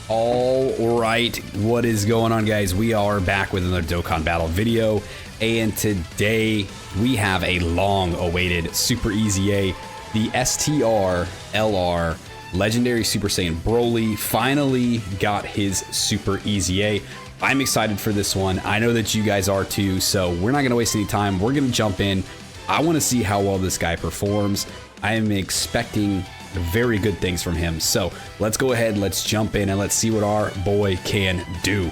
All right, what is going on, guys? We are back with another Dokkan battle video, and today we have a long-awaited Super Easy A, the STR LR Legendary Super Saiyan Broly finally got his Super Easy A. I'm excited for this one. I know that you guys are too, so we're not gonna waste any time. We're gonna jump in. I want to see how well this guy performs. I am expecting very good things from him. So let's go ahead, let's jump in, and let's see what our boy can do.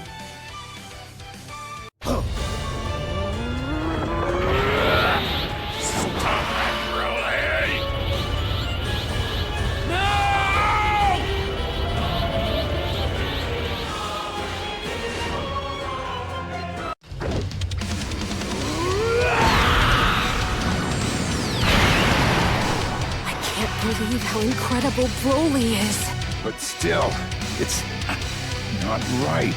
Believe how incredible Broly is. But still, it's not right.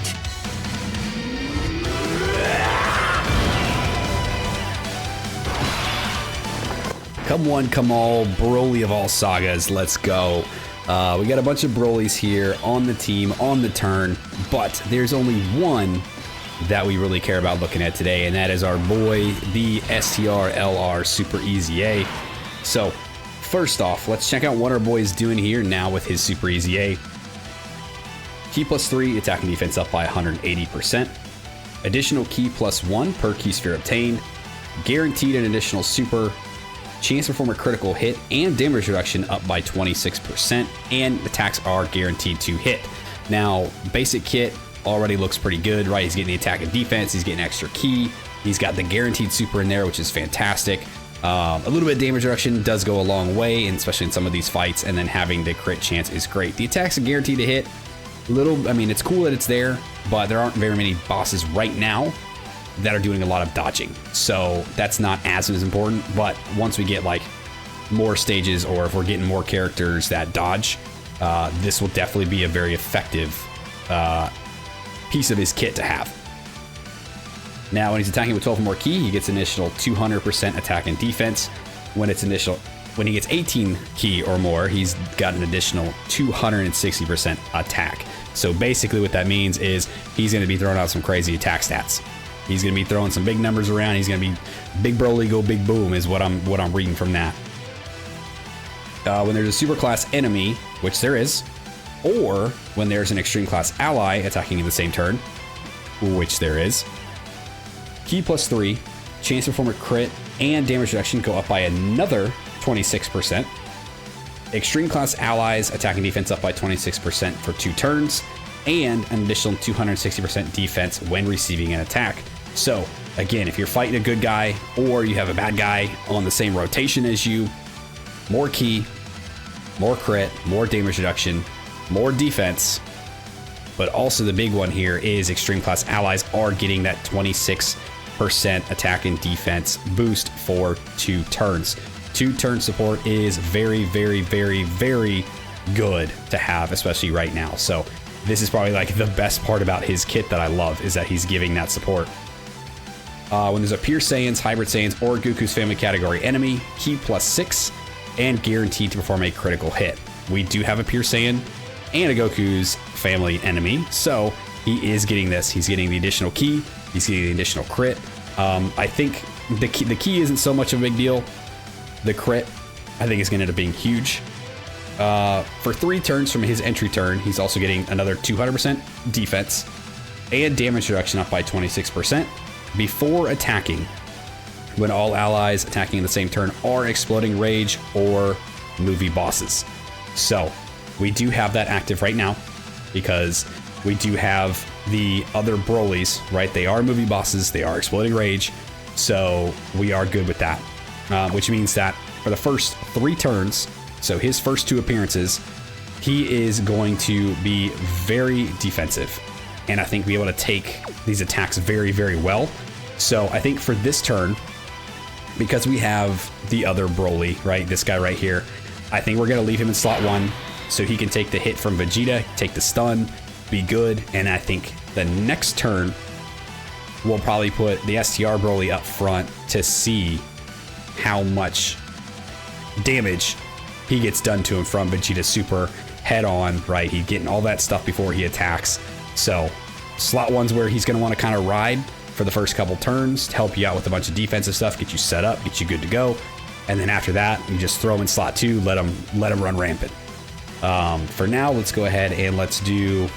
Come one, come all, Broly of all sagas, let's go. We got a bunch of Brolys here on the team, on the turn, but there's only one that we really care about looking at today, and that is our boy, the STR LR Super Easy A. So, first off, let's check out what our boy is doing here now with his Super Easy A. Key +3, attack and defense up by 180%. Additional key +1 per key sphere obtained. Guaranteed an additional super. Chance to perform a critical hit and damage reduction up by 26%. And attacks are guaranteed to hit. Now, basic kit already looks pretty good, right? He's getting the attack and defense. He's getting extra key. He's got the guaranteed super in there, which is fantastic. A little bit of damage reduction does go a long way, and especially in some of these fights, and then having the crit chance is great. The attacks are guaranteed to hit. I mean, it's cool that it's there, but there aren't very many bosses right now that are doing a lot of dodging. So that's not as important, but once we get like more stages, or if we're getting more characters that dodge, this will definitely be a very effective piece of his kit to have. Now, when he's attacking with 12 or more key, he gets an additional 200% attack and defense. When he gets 18 key or more, he's got an additional 260% attack. So basically what that means is he's going to be throwing out some crazy attack stats. He's going to be throwing some big numbers around. He's going to be big Broly go big boom is what I'm reading from that. When there's a super class enemy, which there is, or when there's an extreme class ally attacking in the same turn, which there is, key +3, chance to perform a crit and damage reduction go up by another 26%. Extreme class allies attacking defense up by 26% for 2 turns, and an additional 260% defense when receiving an attack. So again, if you're fighting a good guy or you have a bad guy on the same rotation as you, more key, more crit, more damage reduction, more defense. But also the big one here is extreme class allies are getting that 26% attack and defense boost for 2 turns. 2-turn support is very, very, very, very good to have, especially right now. So this is probably like the best part about his kit that I love, is that he's giving that support. When there's a Pure Saiyans, Hybrid Saiyans, or Goku's family category enemy, key +6, and guaranteed to perform a critical hit. We do have a Pure Saiyan and a Goku's family enemy, so he is getting this. He's getting the additional key. He's getting the additional crit. I think the key isn't so much of a big deal. The crit, I think, is going to end up being huge. For 3 turns from his entry turn, he's also getting another 200% defense and damage reduction up by 26% before attacking, when all allies attacking in the same turn are exploding rage or movie bosses. So we do have that active right now, because we do have the other Brolys, right? They are movie bosses, they are exploding rage, so we are good with that. Which means that for the first 3 turns, so his first 2 appearances, he is going to be very defensive, and I think be able to take these attacks very, very well. So I think for this turn, because we have the other Broly, right, this guy right here, I think we're going to leave him in slot 1 so he can take the hit from Vegeta, take the stun, be good. And I think the next turn, we'll probably put the STR Broly up front to see how much damage he gets done to him from Vegeta Super, head on, right? He's getting all that stuff before he attacks. So slot 1's where he's going to want to kind of ride for the first couple turns to help you out with a bunch of defensive stuff, get you set up, get you good to go. And then after that, you just throw him in slot 2, let him run rampant. For now, let's go ahead and let's do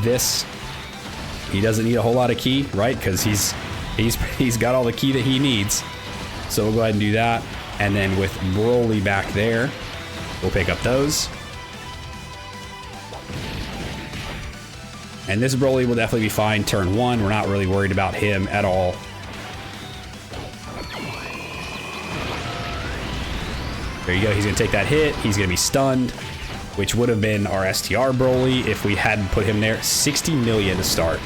this. He doesn't need a whole lot of key, right? Because he's got all the key that he needs. So we'll go ahead and do that. And then with Broly back there, we'll pick up those. And this Broly will definitely be fine turn 1. We're not really worried about him at all. There you go. He's going to take that hit. He's going to be stunned, which would have been our STR Broly if we hadn't put him there. 60 million to start.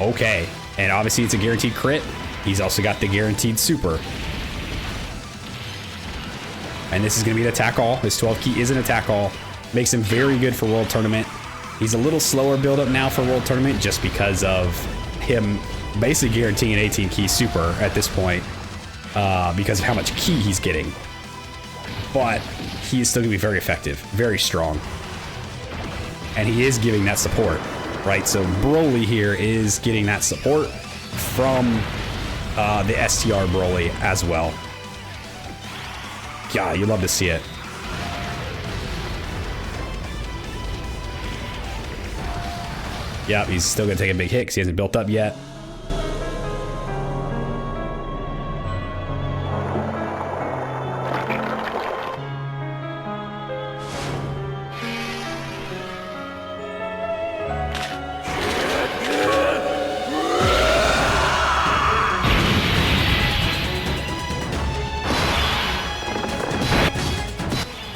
Okay. And obviously it's a guaranteed crit. He's also got the guaranteed super. And this is going to be an attack all. His 12 key is an attack all. Makes him very good for World Tournament. He's a little slower build up now for World Tournament just because of him basically guaranteeing an 18 key super at this point because of how much key he's getting. But he is still going to be very effective, very strong. And he is giving that support, right? So Broly here is getting that support from the STR Broly as well. Yeah, you love to see it. Yeah, he's still going to take a big hit because he hasn't built up yet.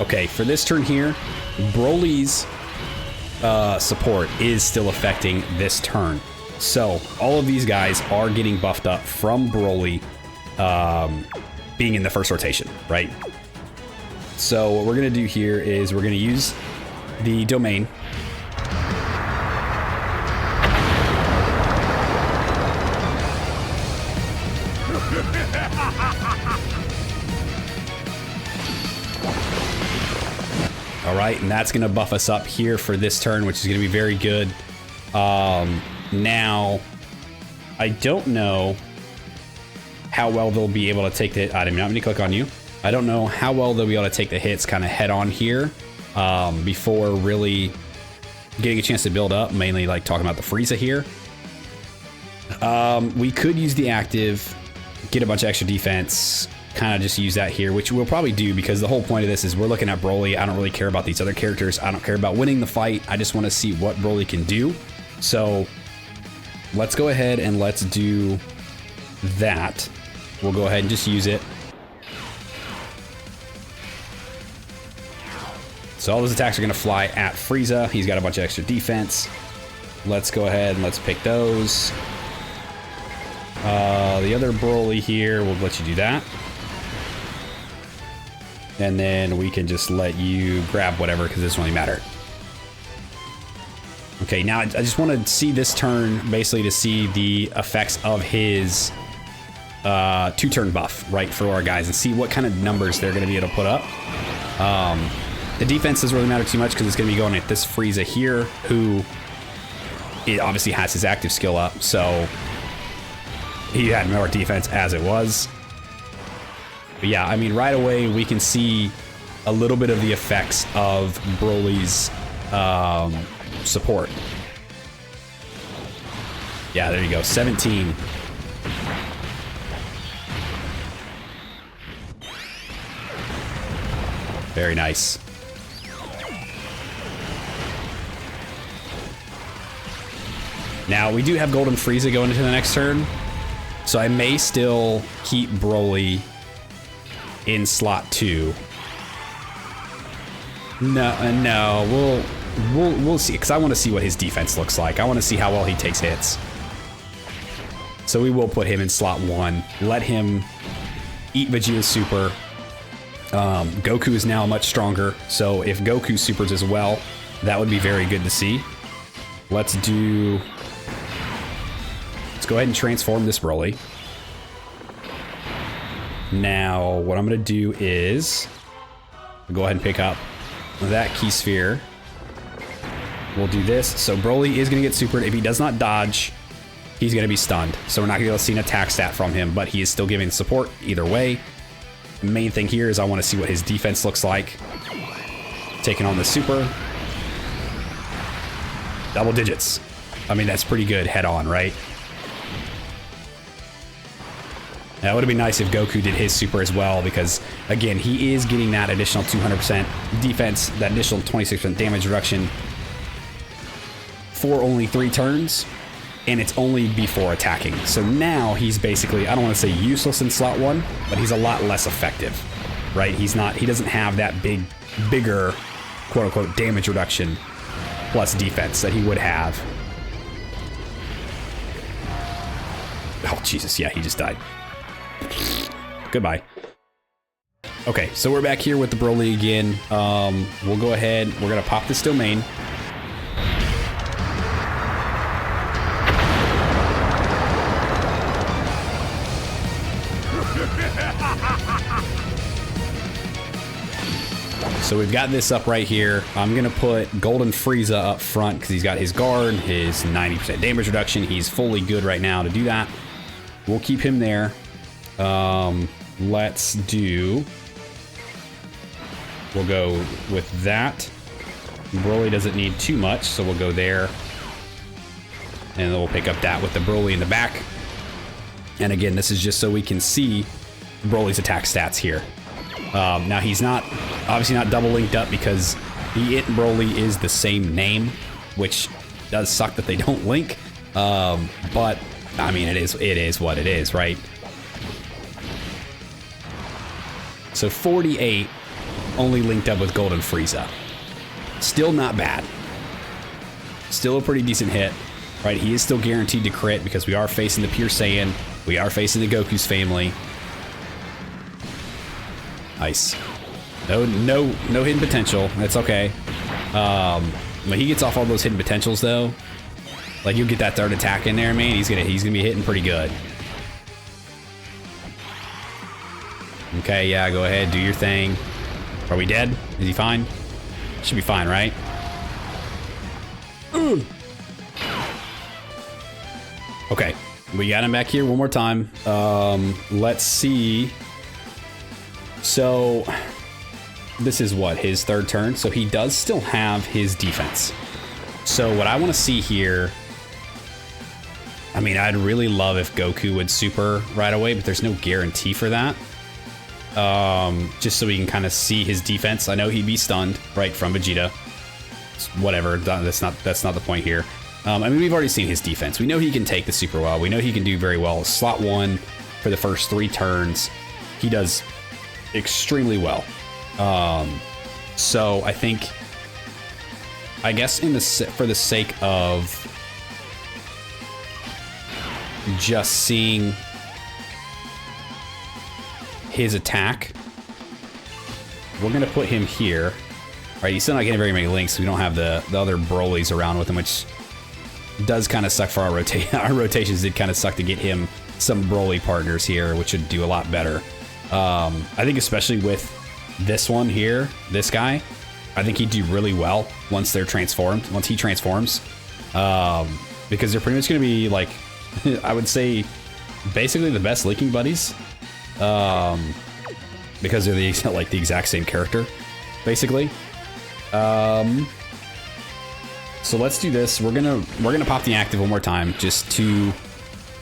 Okay, for this turn here, Broly's support is still affecting this turn. So all of these guys are getting buffed up from Broly being in the first rotation, right? So what we're going to do here is we're going to use the domain. All right, and that's going to buff us up here for this turn, which is going to be very good. Now, I don't know how well they'll be able to take the... I didn't mean to click on you. I don't know how well they'll be able to take the hits kind of head on here before really getting a chance to build up, mainly like talking about the Frieza here. We could use the active, get a bunch of extra defense, kind of just use that here, which we'll probably do because the whole point of this is we're looking at Broly. I don't really care about these other characters. I don't care about winning the fight. I just want to see what Broly can do. So let's go ahead and let's do that. We'll go ahead and just use it. So all those attacks are going to fly at Frieza. He's got a bunch of extra defense. Let's go ahead and let's pick those. The other Broly here, we'll let you do that. And then we can just let you grab whatever because it doesn't really matter. Okay, now I just want to see this turn basically to see the effects of his 2-turn buff, right, for our guys and see what kind of numbers they're going to be able to put up. The defense doesn't really matter too much because it's going to be going at this Frieza here, who it obviously has his active skill up, so he had more defense as it was. But yeah, I mean, right away we can see a little bit of the effects of Broly's support. Yeah, there you go, 17. Very nice. Now, we do have Golden Frieza going into the next turn, so I may still keep Broly in slot 2. No, we'll see, because I want to see what his defense looks like. I want to see how well he takes hits. So we will put him in slot 1, let him eat Vegeta's super. Goku is now much stronger, so if Goku supers as well, that would be very good to see. Let's go ahead and transform this Broly. Now, what I'm gonna do is go ahead and pick up that key sphere. We'll do this. So Broly is gonna get supered. If he does not dodge, he's gonna be stunned. So we're not gonna be able to see an attack stat from him, but he is still giving support either way. The main thing here is I want to see what his defense looks like. Taking on the super. Double digits. I mean, that's pretty good head on, right? Now, it would have been nice if Goku did his super as well, because, again, he is getting that additional 200% defense, that additional 26% damage reduction for only 3 turns, and it's only before attacking. So now he's basically, I don't want to say useless in slot 1, but he's a lot less effective, right? He doesn't have that bigger, quote-unquote, damage reduction plus defense that he would have. Oh, Jesus, yeah, he just died. Goodbye. Okay, so we're back here with the Broly again. We'll go ahead. We're going to pop this domain. So we've got this up right here. I'm going to put Golden Frieza up front because he's got his guard, his 90% damage reduction. He's fully good right now to do that. We'll keep him there. Let's do... We'll go with that. Broly doesn't need too much, so we'll go there. And then we'll pick up that with the Broly in the back. And again, this is just so we can see Broly's attack stats here. Now he's not, obviously not double linked up because the It and Broly is the same name, which does suck that they don't link. But I mean, it is what it is, right? So 48 only linked up with Golden Frieza. Still not bad. Still a pretty decent hit, right? He is still guaranteed to crit because we are facing the Pure Saiyan. We are facing the Goku's family. Nice. No hidden potential. That's okay. When he gets off all those hidden potentials, though, like you'll get that third attack in there, man. He's gonna be hitting pretty good. Okay, yeah, go ahead, do your thing. Are we dead? Is he fine? Should be fine, right? Ooh. Okay, we got him back here one more time. Let's see. So this is what, his third turn? So he does still have his defense. So what I want to see here, I mean, I'd really love if Goku would super right away, but there's no guarantee for that. Just so we can kind of see his defense. I know he'd be stunned, right, from Vegeta. It's whatever, that's not the point here. I mean, we've already seen his defense. We know he can take the super well. We know he can do very well. Slot 1 for the first 3 turns, he does extremely well. So I think, I guess for the sake of just seeing his attack, we're gonna put him here. All right, he's still not getting very many links. So we don't have the other Brolys around with him, which does kind of suck for our rotation. Our rotations did kind of suck to get him some Broly partners here, which would do a lot better. I think especially with this one here, this guy, I think he'd do really well once they're transformed, once he transforms. Because they're pretty much going to be like, I would say, basically the best linking buddies. Because they're the exact same character, basically. So let's do this. We're gonna pop the active one more time just to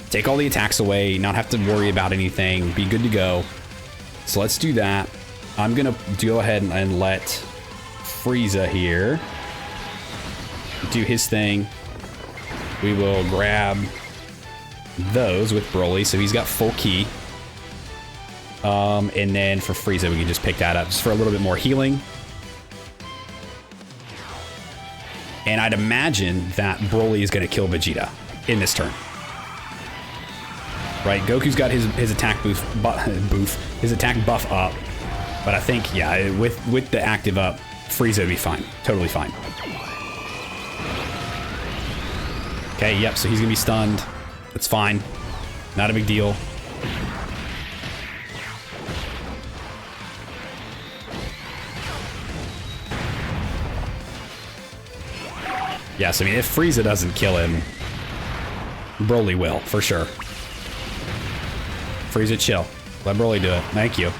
take all the attacks away, not have to worry about anything, be good to go. So let's do that. I'm gonna go ahead and let Frieza here do his thing. We will grab those with Broly, so he's got full ki. And then for Frieza, we can just pick that up just for a little bit more healing. And I'd imagine that Broly is going to kill Vegeta in this turn. Right, Goku's got his attack his attack buff up. But I think, yeah, with the active up, Frieza would be fine. Totally fine. Okay, yep, so he's going to be stunned. That's fine. Not a big deal. Yes, I mean, if Frieza doesn't kill him, Broly will, for sure. Frieza, chill. Let Broly do it. Thank you.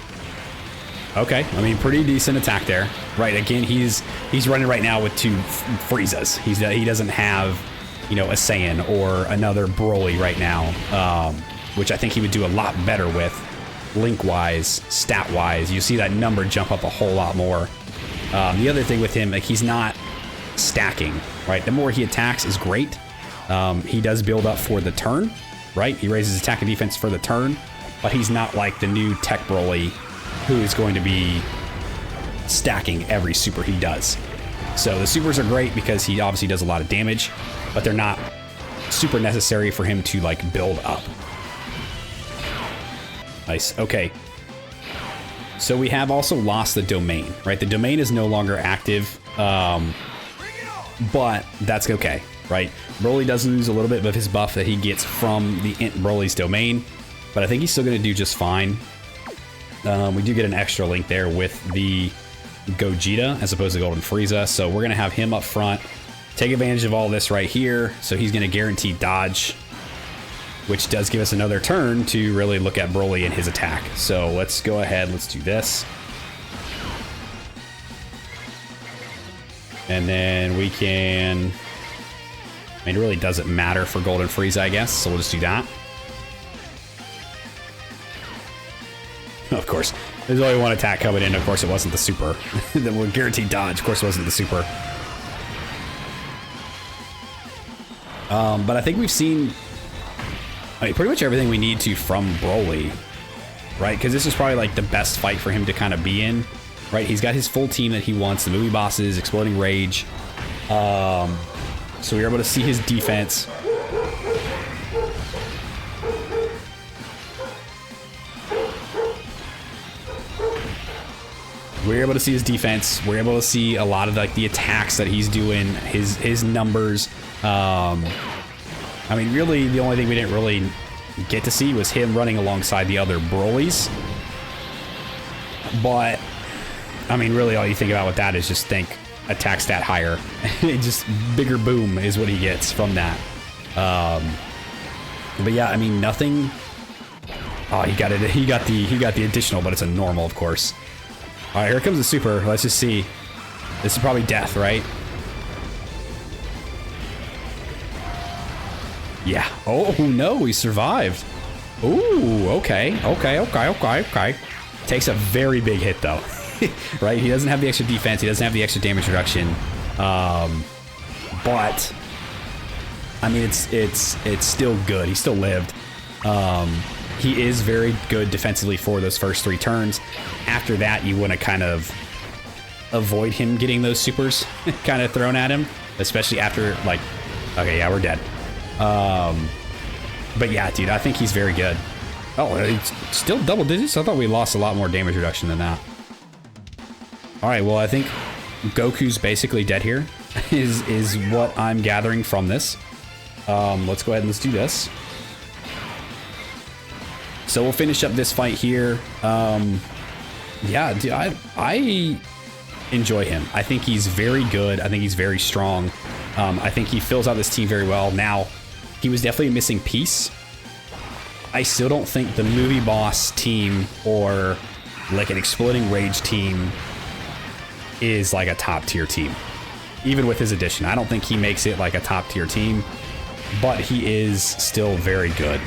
Okay, I mean, pretty decent attack there. Right, again, he's running right now with 2 Friezas. He doesn't have, you know, a Saiyan or another Broly right now, which I think he would do a lot better with, link-wise, stat-wise. You see that number jump up a whole lot more. The other thing with him, like, he's not stacking, right? The more he attacks is great. He does build up for the turn, right? He raises attack and defense for the turn, but he's not like the new Tech Broly, who is going to be stacking every super he does. So the supers are great because he obviously does a lot of damage, but they're not super necessary for him to like build up. Nice. Okay. So we have also lost the domain, right? The domain is no longer active, but that's okay, right? Broly does lose a little bit of his buff that he gets from the Int Broly's domain, but I think he's still going to do just fine. We do get an extra link there with the Gogeta as opposed to Golden Frieza, so we're going to have him up front, take advantage of all this right here, so he's going to guarantee dodge, which does give us another turn to really look at Broly and his attack. So let's go ahead, let's do this. And then we can, I mean, it really doesn't matter for Golden Frieza, I guess, so we'll just do that. Of course, there's only one attack coming in. Of course, it wasn't the super. The guaranteed dodge, of course, it wasn't the super. But I think we've seen, I mean, pretty much everything we need to from Broly, right? Because this is probably like the best fight for him to kind of be in, right? He's got his full team that he wants, the movie bosses, Exploding Rage. So we were able to see his defense. We're able to see his defense. We're able to see a lot of like the attacks that he's doing, his numbers. I mean, really, the only thing we didn't really get to see was him running alongside the other Brolys. But, I mean, really, all you think about with that is just think attack stat higher. Just bigger boom is what he gets from that. But yeah, I mean, nothing. Oh, he got it. He got the additional, but it's a normal, of course. All right, here comes the super. Let's just see. This is probably death, right? Yeah. Oh, no, he survived. Ooh, okay. Takes a very big hit, though. Right? He doesn't have the extra defense. He doesn't have the extra damage reduction. But, I mean, it's still good. He still lived. He is very good defensively for those first 3 turns. After that, you want to kind of avoid him getting those supers kind of thrown at him, especially after, like, okay, yeah, we're dead. But yeah, dude, I think he's very good. Oh, it's still double digits? I thought we lost a lot more damage reduction than that. All right, well, I think Goku's basically dead here, is what I'm gathering from this. Let's go ahead and let's do this. So we'll finish up this fight here. Yeah, dude, I enjoy him. I think he's very good. I think he's very strong. I think he fills out this team very well. Now, he was definitely a missing piece. I still don't think the movie boss team or like an Exploding Rage team is like a top tier team. Even with his addition, I don't think he makes it like a top tier team, but he is still very good.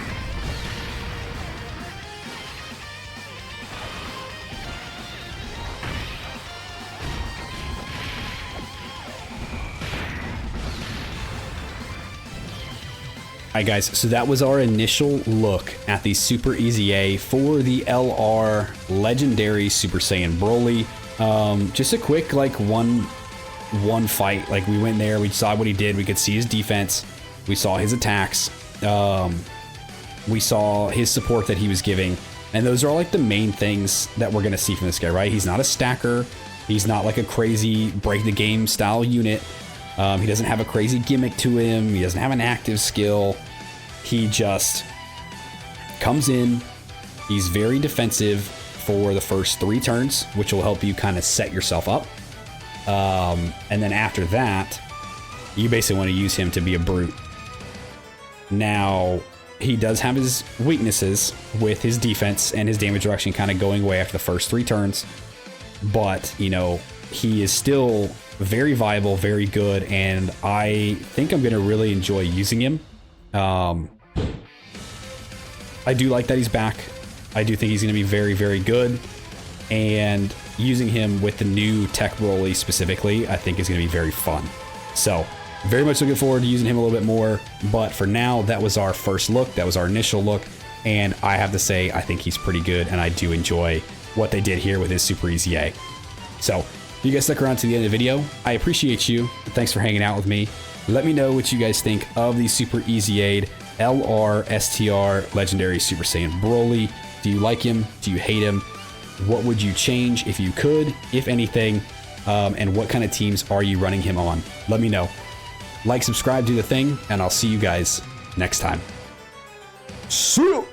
Alright guys, so that was our initial look at the Super Easy A for the LR Legendary Super Saiyan Broly. Just a quick like one fight. Like we went there, we saw what he did, we could see his defense, we saw his attacks, we saw his support that he was giving, and those are all like the main things that we're gonna see from this guy, right? He's not a stacker, he's not like a crazy break the game style unit. He doesn't have a crazy gimmick to him. He doesn't have an active skill. He just comes in. He's very defensive for the first 3 turns, which will help you kind of set yourself up. And then after that, you basically want to use him to be a brute. Now, he does have his weaknesses with his defense and his damage reduction kind of going away after the first 3 turns. But, you know, he is still very viable, very good, and I think I'm going to really enjoy using him. I do like that he's back. I do think he's going to be very, very good. And using him with the new tech Broly specifically, I think is going to be very fun. So, very much looking forward to using him a little bit more. But for now, that was our first look. That was our initial look. And I have to say, I think he's pretty good. And I do enjoy what they did here with his Super Easy A. So, if you guys stuck around to the end of the video, I appreciate you. Thanks for hanging out with me. Let me know what you guys think of the Super Easy Aid LR Legendary Super Saiyan Broly. Do you like him? Do you hate him? What would you change if you could, if anything? And what kind of teams are you running him on? Let me know. Like, subscribe, do the thing, and I'll see you guys next time. See you!